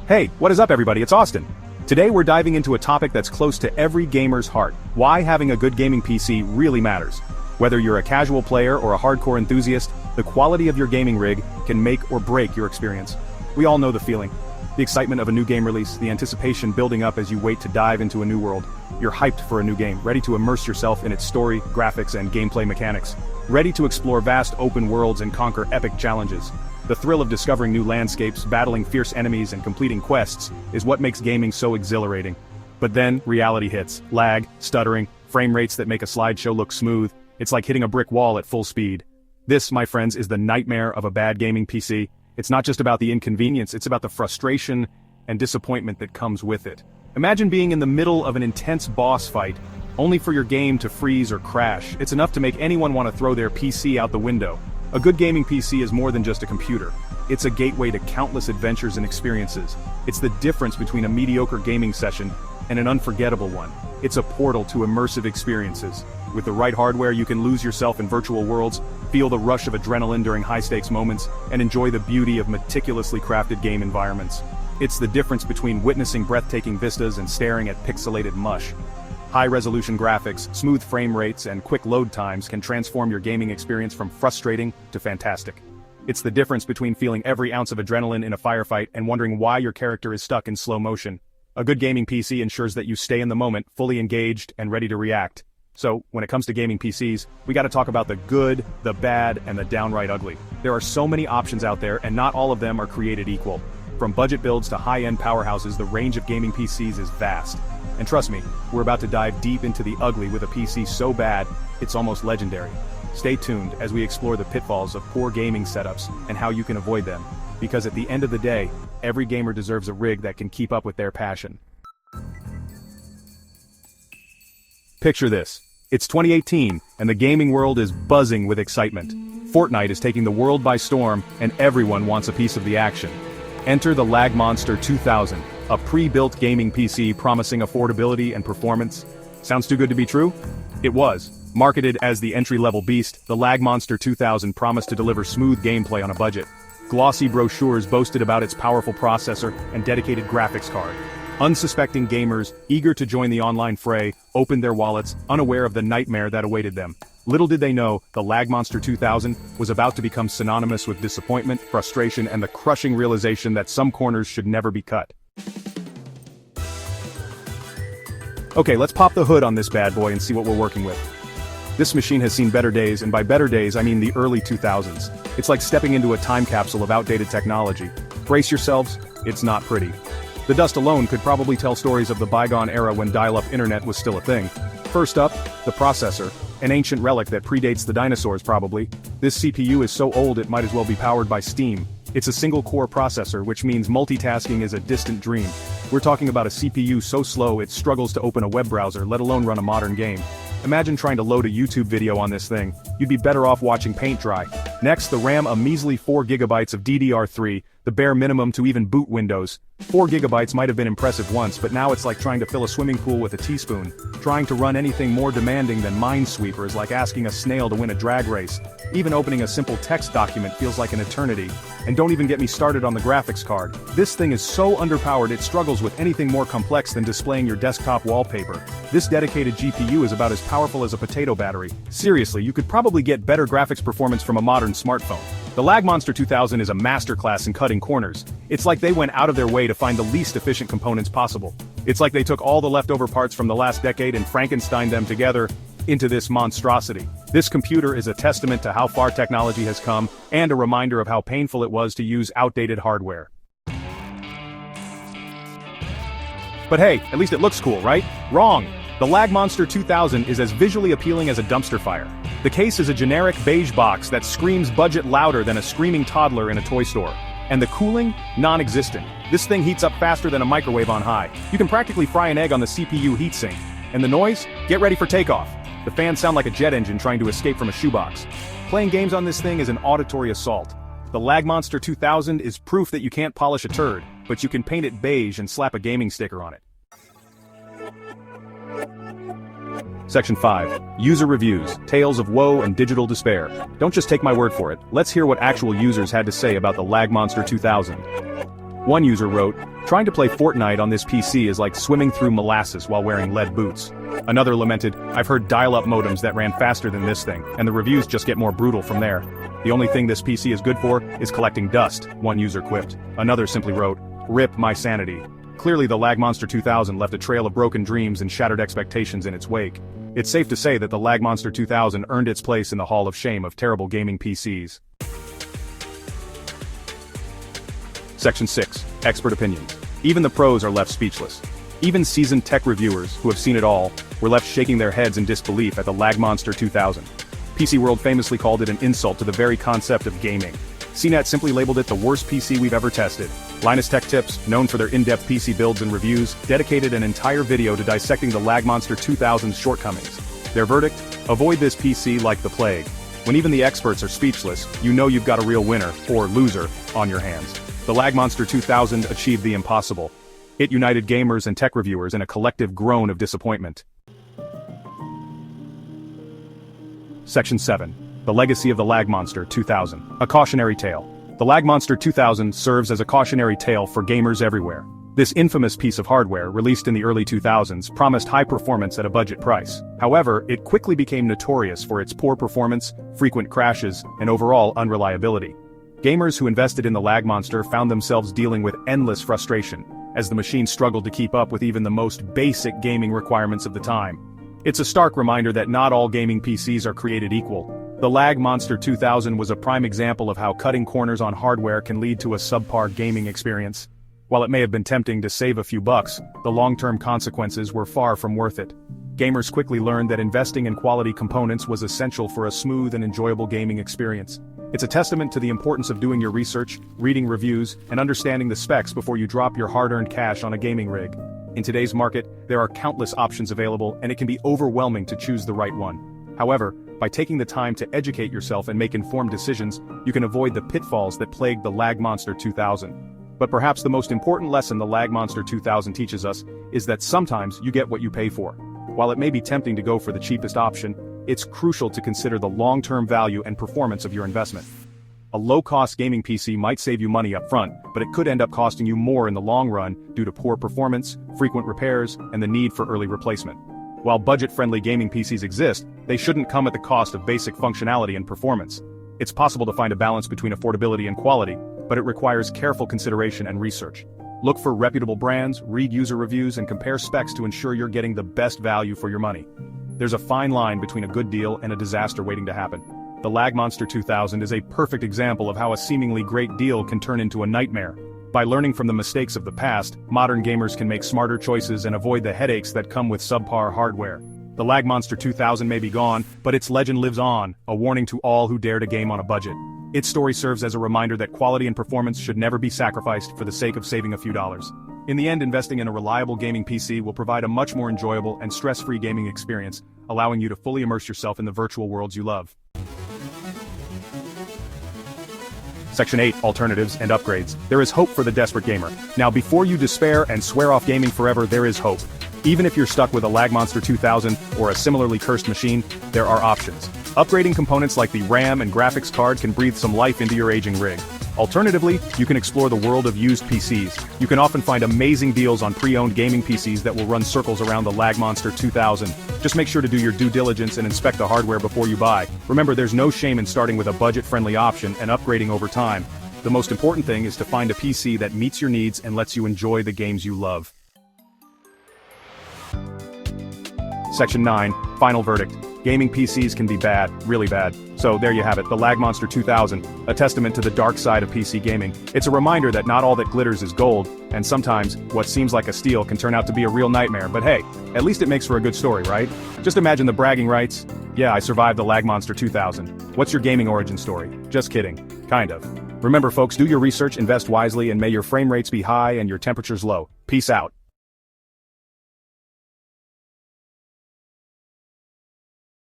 Hey, what is up everybody, it's Austin. Today we're diving into a topic that's close to every gamer's heart, why having a good gaming PC really matters. Whether you're a casual player or a hardcore enthusiast, the quality of your gaming rig can make or break your experience. We all know the feeling. The excitement of a new game release, the anticipation building up as you wait to dive into a new world. You're hyped for a new game, ready to immerse yourself in its story, graphics, and gameplay mechanics. Ready to explore vast open worlds and conquer epic challenges. The thrill of discovering new landscapes, battling fierce enemies, and completing quests is what makes gaming so exhilarating. But then, reality hits. Lag, stuttering, frame rates that make a slideshow look smooth. It's like hitting a brick wall at full speed. This, my friends, is the nightmare of a bad gaming PC. It's not just about the inconvenience, it's about the frustration and disappointment that comes with it. Imagine being in the middle of an intense boss fight, only for your game to freeze or crash. It's enough to make anyone want to throw their PC out the window. A good gaming PC is more than just a computer. It's a gateway to countless adventures and experiences. It's the difference between a mediocre gaming session and an unforgettable one. It's a portal to immersive experiences. With the right hardware, you can lose yourself in virtual worlds, feel the rush of adrenaline during high-stakes moments, and enjoy the beauty of meticulously crafted game environments. It's the difference between witnessing breathtaking vistas and staring at pixelated mush. High-resolution graphics, smooth frame rates, and quick load times can transform your gaming experience from frustrating to fantastic. It's the difference between feeling every ounce of adrenaline in a firefight and wondering why your character is stuck in slow motion. A good gaming PC ensures that you stay in the moment, fully engaged and ready to react. So, when it comes to gaming PCs, we gotta talk about the good, the bad, and the downright ugly. There are so many options out there, and not all of them are created equal. From budget builds to high-end powerhouses, the range of gaming PCs is vast. And trust me, we're about to dive deep into the ugly with a PC so bad, it's almost legendary. Stay tuned as we explore the pitfalls of poor gaming setups and how you can avoid them. Because at the end of the day, every gamer deserves a rig that can keep up with their passion. Picture this. It's 2018, and the gaming world is buzzing with excitement. Fortnite is taking the world by storm, and everyone wants a piece of the action. Enter the Lag Monster 2000, a pre-built gaming PC promising affordability and performance. Sounds too good to be true? It was. Marketed as the entry-level beast, the Lag Monster 2000 promised to deliver smooth gameplay on a budget. Glossy brochures boasted about its powerful processor and dedicated graphics card. Unsuspecting gamers, eager to join the online fray, opened their wallets, unaware of the nightmare that awaited them. Little did they know, the Lag Monster 2000 was about to become synonymous with disappointment, frustration, and the crushing realization that some corners should never be cut. Okay, let's pop the hood on this bad boy and see what we're working with. This machine has seen better days, and by better days I mean the early 2000s. It's like stepping into a time capsule of outdated technology. Brace yourselves, it's not pretty. The dust alone could probably tell stories of the bygone era when dial-up internet was still a thing. First up, the processor, an ancient relic that predates the dinosaurs probably. This CPU is so old it might as well be powered by steam. It's a single-core processor, which means multitasking is a distant dream. We're talking about a CPU so slow it struggles to open a web browser, let alone run a modern game. Imagine trying to load a YouTube video on this thing. You'd be better off watching paint dry. Next, the RAM, a measly 4 GB of DDR3, the bare minimum to even boot Windows. 4 GB might have been impressive once, but now it's like trying to fill a swimming pool with a teaspoon. Trying to run anything more demanding than Minesweeper is like asking a snail to win a drag race. Even opening a simple text document feels like an eternity. And don't even get me started on the graphics card. This thing is so underpowered it struggles with anything more complex than displaying your desktop wallpaper. This dedicated GPU is about as powerful as a potato battery. Seriously, you could probably get better graphics performance from a modern smartphone. The Lag Monster 2000 is a masterclass in cutting corners. It's like they went out of their way to find the least efficient components possible. It's like they took all the leftover parts from the last decade and Frankensteined them together into this monstrosity. This computer is a testament to how far technology has come, and a reminder of how painful it was to use outdated hardware. But hey, at least it looks cool, right? Wrong! The Lag Monster 2000 is as visually appealing as a dumpster fire. The case is a generic beige box that screams budget louder than a screaming toddler in a toy store. And the cooling? Non-existent. This thing heats up faster than a microwave on high. You can practically fry an egg on the CPU heatsink. And the noise? Get ready for takeoff. The fans sound like a jet engine trying to escape from a shoebox. Playing games on this thing is an auditory assault. The Lag Monster 2000 is proof that you can't polish a turd, but you can paint it beige and slap a gaming sticker on it. Section 5. User Reviews, Tales of Woe and Digital Despair. Don't just take my word for it, let's hear what actual users had to say about the Lag Monster 2000. One user wrote, "Trying to play Fortnite on this PC is like swimming through molasses while wearing lead boots." Another lamented, "I've heard dial-up modems that ran faster than this thing, and the reviews just get more brutal from there. The only thing this PC is good for is collecting dust," one user quipped. Another simply wrote, "Rip my sanity." Clearly the Lag Monster 2000 left a trail of broken dreams and shattered expectations in its wake. It's safe to say that the Lag Monster 2000 earned its place in the Hall of Shame of terrible gaming PCs. Section 6. Expert Opinions. Even the pros are left speechless. Even seasoned tech reviewers, who have seen it all, were left shaking their heads in disbelief at the Lag Monster 2000. PC World famously called it an insult to the very concept of gaming. CNET simply labeled it the worst PC we've ever tested. Linus Tech Tips, known for their in-depth PC builds and reviews, dedicated an entire video to dissecting the Lag Monster 2000's shortcomings. Their verdict? Avoid this PC like the plague. When even the experts are speechless, you know you've got a real winner, or loser, on your hands. The Lag Monster 2000 achieved the impossible. It united gamers and tech reviewers in a collective groan of disappointment. Section 7. The Legacy of the Lag Monster 2000. A Cautionary Tale. The Lag Monster 2000 serves as a cautionary tale for gamers everywhere. This infamous piece of hardware, released in the early 2000s, promised high performance at a budget price. However, it quickly became notorious for its poor performance, frequent crashes, and overall unreliability. Gamers who invested in the Lag Monster found themselves dealing with endless frustration, as the machine struggled to keep up with even the most basic gaming requirements of the time. It's a stark reminder that not all gaming PCs are created equal. The Lag Monster 2000 was a prime example of how cutting corners on hardware can lead to a subpar gaming experience. While it may have been tempting to save a few bucks, the long-term consequences were far from worth it. Gamers quickly learned that investing in quality components was essential for a smooth and enjoyable gaming experience. It's a testament to the importance of doing your research, reading reviews, and understanding the specs before you drop your hard-earned cash on a gaming rig. In today's market, there are countless options available, and it can be overwhelming to choose the right one. However, by taking the time to educate yourself and make informed decisions, you can avoid the pitfalls that plagued the Lag Monster 2000. But perhaps the most important lesson the Lag Monster 2000 teaches us is that sometimes you get what you pay for. While it may be tempting to go for the cheapest option, it's crucial to consider the long-term value and performance of your investment. A low-cost gaming PC might save you money up front, but it could end up costing you more in the long run due to poor performance, frequent repairs, and the need for early replacement. While budget-friendly gaming PCs exist, they shouldn't come at the cost of basic functionality and performance. It's possible to find a balance between affordability and quality, but it requires careful consideration and research. Look for reputable brands, read user reviews, and compare specs to ensure you're getting the best value for your money. There's a fine line between a good deal and a disaster waiting to happen. The Lag Monster 2000 is a perfect example of how a seemingly great deal can turn into a nightmare. By learning from the mistakes of the past, modern gamers can make smarter choices and avoid the headaches that come with subpar hardware. The Lag Monster 2000 may be gone, but its legend lives on, a warning to all who dare to game on a budget. Its story serves as a reminder that quality and performance should never be sacrificed for the sake of saving a few dollars. In the end, investing in a reliable gaming PC will provide a much more enjoyable and stress-free gaming experience, allowing you to fully immerse yourself in the virtual worlds you love. Section 8. Alternatives and Upgrades. There is hope for the desperate gamer. Now before you despair and swear off gaming forever, there is hope. Even if you're stuck with a Lag Monster 2000 or a similarly cursed machine, there are options. Upgrading components like the RAM and graphics card can breathe some life into your aging rig. Alternatively, you can explore the world of used PCs. You can often find amazing deals on pre-owned gaming PCs that will run circles around the Lag Monster 2000. Just make sure to do your due diligence and inspect the hardware before you buy. Remember, there's no shame in starting with a budget-friendly option and upgrading over time. The most important thing is to find a PC that meets your needs and lets you enjoy the games you love. Section 9. Final Verdict. Gaming PCs can be bad, really bad. So there you have it, the Lag Monster 2000, a testament to the dark side of PC gaming. It's a reminder that not all that glitters is gold, and sometimes, what seems like a steal can turn out to be a real nightmare, but hey, at least it makes for a good story, right? Just imagine the bragging rights. Yeah, I survived the Lag Monster 2000. What's your gaming origin story? Just kidding. Kind of. Remember folks, do your research, invest wisely, and may your frame rates be high and your temperatures low. Peace out.